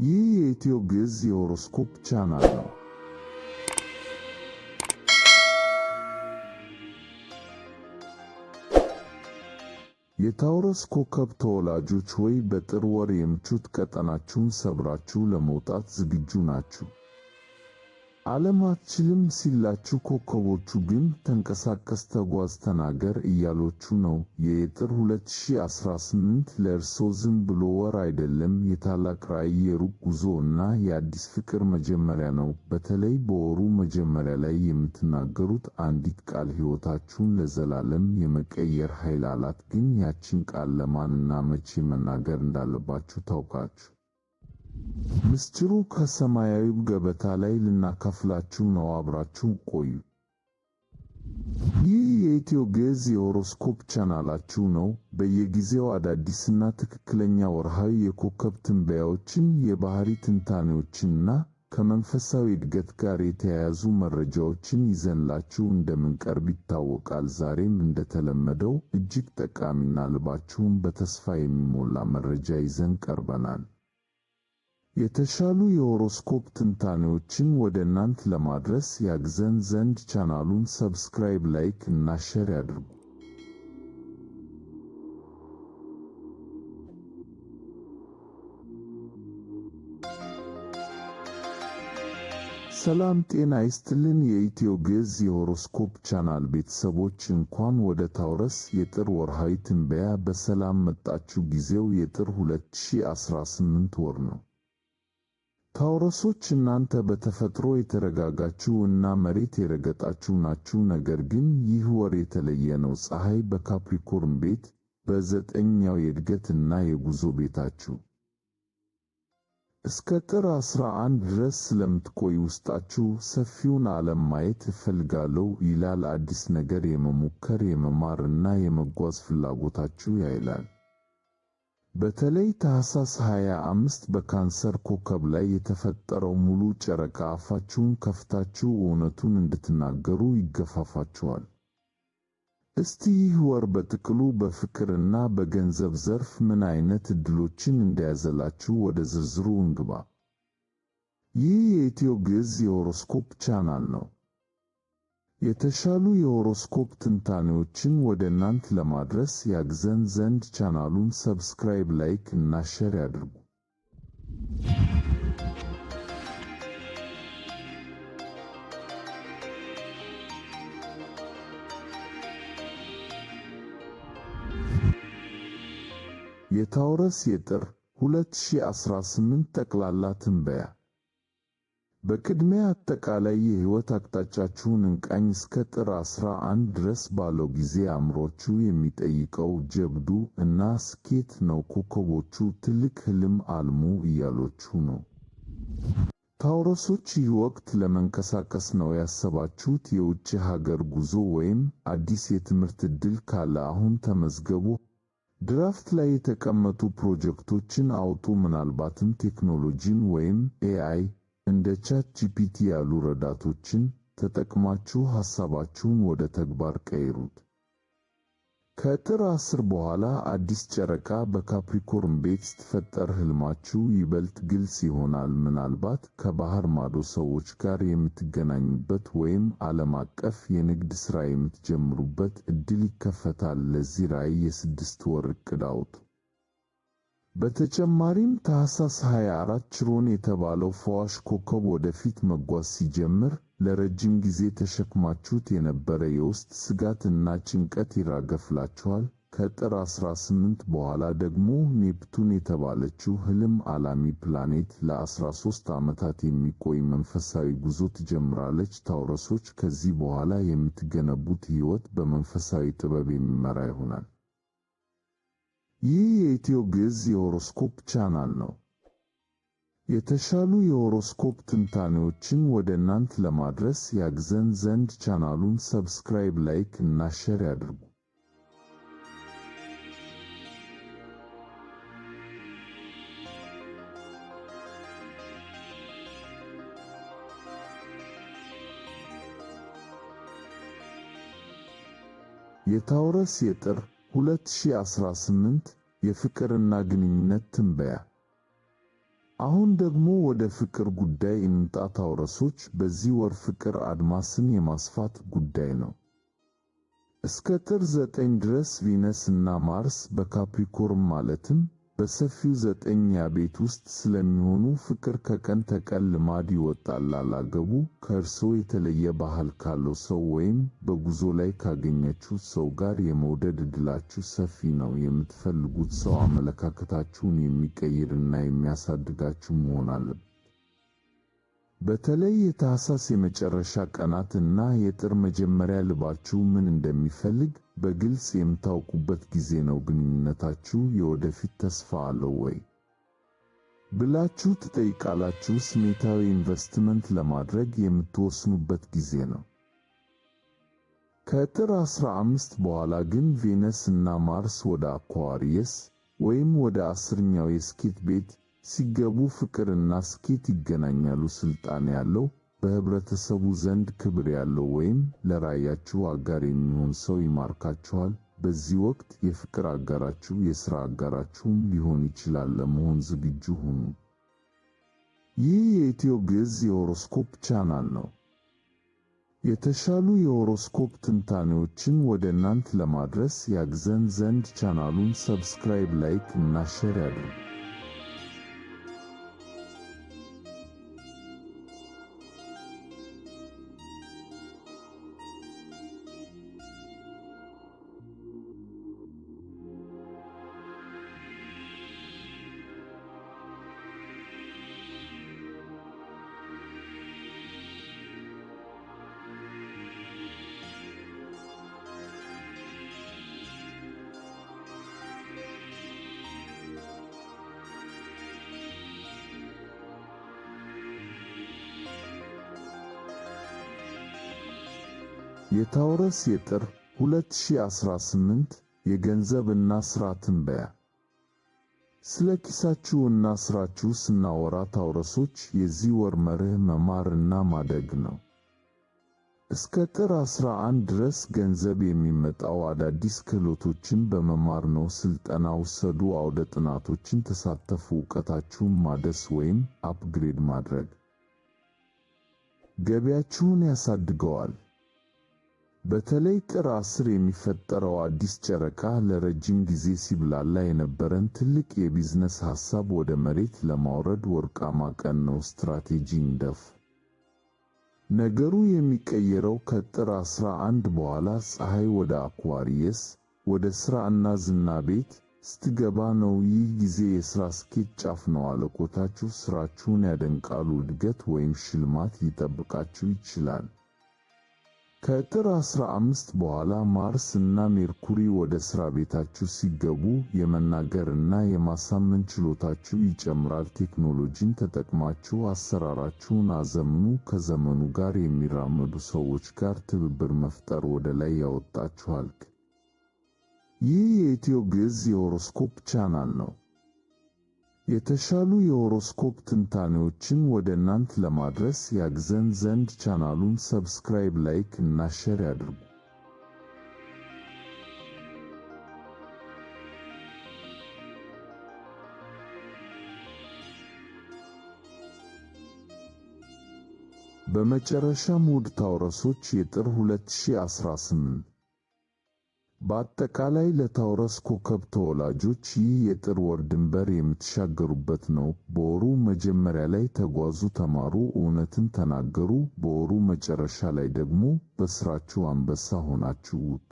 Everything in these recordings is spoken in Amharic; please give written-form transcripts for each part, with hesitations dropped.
ይህ የኢትዮ ግዕዝ የሆሮስኮፕ ቻናል ነው። የታውረስ ኮከብ ተወላጆች ሆይ በጥር ወር የምቾት ቀጠናችሁን ሰብራችሁ ለመውጣት ዝግጁ ናችሁ። ዓለም አትችልም ሲላችሁ ኮከቦቹ ግን ተንቀሳቀስ፣ ተጓዝ፣ ተናገር እያሏችሁ ነው። የጥር 2018 ለእርስዎ ዝም ብሎ ወር አይደለም። የታላቅ ራዕይ፣ የሩቅ ጉዞ እና የአዲስ ፍቅር መጀመሪያ ነው። በተለይ በወሩ መጀመሪያ ላይ የምትናገሩት አንዲት ቃል ሕይወታችሁን ለዘላለም የመቀየር ኃይል አላት። ግን ያችን ቃል ለማንና መቼ መናገር እንዳለባችሁ ታውቃችሁ? ምስጢሩ ከሰማያዊው ገበታ ላይ ልናካፍላችሁ ነው። አብራችሁ ቆዩ። ይህ የኢትዮ ግዕዝ የሆሮስኮፕ ቻናላችሁ ነው። በየጊዜው አዳዲስና ትክክለኛ ወርሃዊ የኮከብ ትንበያዎችን፣ የባህሪ ትንታኔዎችንና ከመንፈሳዊ እድገት ጋር የተያያዙ መረጃዎችን ይዘንላችሁ እንደምንቀርብ ይታወቃል። ዛሬም እንደተለመደው እጅግ ጠቃሚና ልባችሁን በተስፋ የሚሞላ መረጃ ይዘን ቀርበናል። የተሻሉ የሆሮስኮፕ ትንታኔዎችን ወደ እናንተ ለማድረስ ያግዘን ዘንድ ቻናሉን ሰብስክራይብ፣ ላይክ እና ሼር ያድርጉ። ሰላም ጤና ይስጥልን። የኢትዮ ግዕዝ የሆሮስኮፕ ቻናል ቤተሰቦች እንኳን ወደ ታውረስ የጥር ወርሃዊ ትንበያ በሰላም መጣችሁ። ጊዜው የጥር 2018 ወር ነው። ታውረሶች እናንተ በተፈጥሮ የተረጋጋችሁ እና መሬት የረገጣችሁ ናችሁ። ነገር ግን ይህ ወር የተለየ ነው። ፀሐይ በካፕሪኮርን ቤት በ9ኛው የእድገት እና የጉዞ ቤታችሁ እስከ ጥር 11 ድረስ ስለምትቆይ ውስጣችሁ ሰፊውን ዓለም ማየት እፈልጋለሁ ይላል። አዲስ ነገር የመሞከር የመማር እና የመጓዝ ፍላጎታችሁ ያይላል። በተለይ ታኅሳስ 25 በካንሰር ኮከብ ላይ የተፈጠረው ሙሉ ጨረቃ አፋችሁን ከፍታችሁ እውነቱን እንድትናገሩ ይገፋፋችኋል። እስቲ ይህ ወር በጥቅሉ በፍቅርና በገንዘብ ዘርፍ ምን አይነት ዕድሎችን እንደያዘላችሁ ወደ ዝርዝሩ እንግባ። ይህ የኢትዮ ግዕዝ የሆሮስኮፕ ቻናል ነው። የተሻሉ የሆሮስኮፕ ትንታኔዎችን ወደ እናንተ ለማድረስ ያግዘን ዘንድ ቻናሉን ሰብስክራይብ፣ ላይክ እና ሼር ያድርጉ። የታውረስ የጥር 2018 ጠቅላላ ትንበያ። በቅድሚያ አጠቃላይ የሕይወት አቅጣጫችሁን እንቃኝ። እስከ ጥር 11 ድረስ ባለው ጊዜ አእምሮአችሁ የሚጠይቀው ጀብዱ እና ስኬት ነው። ኮከቦቹ ትልቅ ሕልም አልሙ እያሏችሁ ነው። ታውረሶች ይህ ወቅት ለመንቀሳቀስ ነው ያሰባችሁት። የውጭ ሀገር ጉዞ ወይም አዲስ የትምህርት ዕድል ካለ አሁን ተመዝገቡ። ድራፍት ላይ የተቀመጡ ፕሮጀክቶችን አውጡ። ምናልባትም ቴክኖሎጂን ወይም ኤአይ እንደ ቻት ጂፒቲ ያሉ ረዳቶችን ተጠቅማችሁ ሐሳባችሁን ወደ ተግባር ቀይሩት። ከጥር 10 በኋላ አዲስ ጨረቃ በካፕሪኮርን ቤት ስትፈጠር ሕልማችሁ ይበልጥ ግልጽ ይሆናል። ምናልባት ከባህር ማዶ ሰዎች ጋር የምትገናኙበት ወይም ዓለም አቀፍ የንግድ ሥራ የምትጀምሩበት ዕድል ይከፈታል። ለዚህ ራዕይ የ6 ወር ዕቅድ አውጡ። በተጨማሪም ታኅሳስ 24 ችሮን የተባለው ፈዋሽ ኮከብ ወደፊት መጓዝ ሲጀምር ለረጅም ጊዜ ተሸክማችሁት የነበረ የውስጥ ስጋት እና ጭንቀት ይራገፍላችኋል። ከጥር 18 በኋላ ደግሞ ኔፕቱን የተባለችው ሕልም አላሚ ፕላኔት ለ13 ዓመታት የሚቆይ መንፈሳዊ ጉዞ ትጀምራለች። ታውረሶች ከዚህ በኋላ የምትገነቡት ሕይወት በመንፈሳዊ ጥበብ የሚመራ ይሆናል። ይህ የኢትዮ ግዕዝ የሆሮስኮፕ ቻናል ነው። የተሻሉ የሆሮስኮፕ ትንታኔዎችን ወደ እናንተ ለማድረስ ያግዘን ዘንድ ቻናሉን ሰብስክራይብ፣ ላይክ እና ሼር ያድርጉ። የታውረስ የጥር 2018 የፍቅርና ግንኙነት ትንበያ። አሁን ደግሞ ወደ ፍቅር ጉዳይ እንምጣ። ታውረሶች፣ በዚህ ወር ፍቅር አድማስን የማስፋት ጉዳይ ነው። እስከ ጥር 9 ድረስ ቪነስ እና ማርስ በካፕሪኮርን ማለትም በሰፊው 9ኛ ቤት ውስጥ ስለሚሆኑ ፍቅር ከቀን ተቀን ልማድ ይወጣል። ላላገቡ፣ ከእርስዎ የተለየ ባህል ካለው ሰው ወይም በጉዞ ላይ ካገኛችሁት ሰው ጋር የመውደድ ዕድላችሁ ሰፊ ነው። የምትፈልጉት ሰው አመለካከታችሁን የሚቀይርና የሚያሳድጋችሁ መሆን አለበት። በተለይ የታህሳስ የመጨረሻ ቀናት እና የጥር መጀመሪያ ልባችሁ ምን እንደሚፈልግ በግልጽ የምታውቁበት ጊዜ ነው። ግንኙነታችሁ የወደፊት ተስፋ አለው ወይ ብላችሁ ትጠይቃላችሁ። ስሜታዊ ኢንቨስትመንት ለማድረግ የምትወስኑበት ጊዜ ነው። ከጥር 15 በኋላ ግን ቬነስ እና ማርስ ወደ አኳሪየስ ወይም ወደ 10ኛው የስኬት ቤት ሲገቡ ፍቅርና ስኬት ይገናኛሉ። ስልጣን ያለው፣ በህብረተሰቡ ዘንድ ክብር ያለው ወይም ለራዕያችሁ አጋር የሚሆን ሰው ይማርካችኋል። በዚህ ወቅት የፍቅር አጋራችሁ የሥራ አጋራችሁም ሊሆን ይችላል። ለመሆን ዝግጁ ሁኑ። ይህ የኢትዮ ግዕዝ የሆሮስኮፕ ቻናል ነው። የተሻሉ የሆሮስኮፕ ትንታኔዎችን ወደ እናንተ ለማድረስ ያግዘን ዘንድ ቻናሉን ሰብስክራይብ፣ ላይክ እና ሼር ያድርጉ። የታውረስ የጥር 2018 የገንዘብ እና ሥራ ትንበያ። ስለ ኪሳችሁ እና ሥራችሁ ስናወራ ታውረሶች፣ የዚህ ወር መርህ መማር እና ማደግ ነው። እስከ ጥር 11 ድረስ ገንዘብ የሚመጣው አዳዲስ ክህሎቶችን በመማር ነው። ስልጠና ውሰዱ፣ አውደ ጥናቶችን ተሳተፉ። ዕውቀታችሁን ማደስ ወይም አፕግሬድ ማድረግ ገቢያችሁን ያሳድገዋል። በተለይ ጥር 10 የሚፈጠረው አዲስ ጨረቃ ለረጅም ጊዜ ሲብላላ የነበረን ትልቅ የቢዝነስ ሐሳብ ወደ መሬት ለማውረድ ወርቃማ ቀን ነው። ስትራቴጂ እንደፍ። ነገሩ የሚቀየረው ከጥር 11 በኋላ ፀሐይ ወደ አኳሪየስ ወደ ሥራ እና ዝና ቤት ስትገባ ነው። ይህ ጊዜ የሥራ ስኬት ጫፍ ነው። አለቆቻችሁ ሥራችሁን ያደንቃሉ። እድገት ወይም ሽልማት ሊጠብቃችሁ ይችላል። ከጥር 15 በኋላ ማርስ እና ሜርኩሪ ወደ ሥራ ቤታችሁ ሲገቡ የመናገር እና የማሳመን ችሎታችሁ ይጨምራል። ቴክኖሎጂን ተጠቅማችሁ አሰራራችሁን አዘምኑ። ከዘመኑ ጋር የሚራመዱ ሰዎች ጋር ትብብር መፍጠር ወደ ላይ ያወጣችኋል። ይህ የኢትዮ ግዕዝ የሆሮስኮፕ ቻናል ነው። የተሻሉ የሆሮስኮፕ ትንታኔዎችን ወደ እናንተ ለማድረስ ያግዘን ዘንድ ቻናሉን ሰብስክራይብ፣ ላይክ እና ሼር ያድርጉ። በመጨረሻም ውድ ታውረሶች የጥር 2018 በአጠቃላይ ለታውረስ ኮከብ ተወላጆች ይህ የጥር ወር ድንበር የምትሻገሩበት ነው። በወሩ መጀመሪያ ላይ ተጓዙ፣ ተማሩ፣ እውነትን ተናገሩ። በወሩ መጨረሻ ላይ ደግሞ በሥራችሁ አንበሳ ሆናችሁ ውጡ።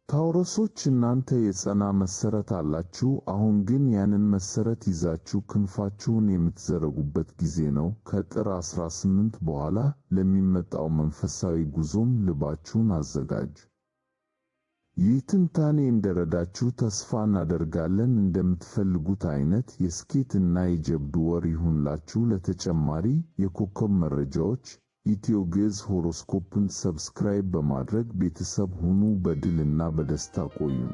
ታውረሶች፣ እናንተ የጸና መሰረት አላችሁ። አሁን ግን ያንን መሰረት ይዛችሁ ክንፋችሁን የምትዘረጉበት ጊዜ ነው። ከጥር 18 በኋላ ለሚመጣው መንፈሳዊ ጉዞም ልባችሁን አዘጋጁ። ይህ ትንታኔ እንደረዳችሁ ተስፋ እናደርጋለን። እንደምትፈልጉት አይነት የስኬት እና የጀብዱ ወር ይሁንላችሁ። ለተጨማሪ የኮከብ መረጃዎች ኢትዮ ግዕዝ ሆሮስኮፕን ሰብስክራይብ በማድረግ ቤተሰብ ሁኑ። በድል እና በደስታ ቆዩን።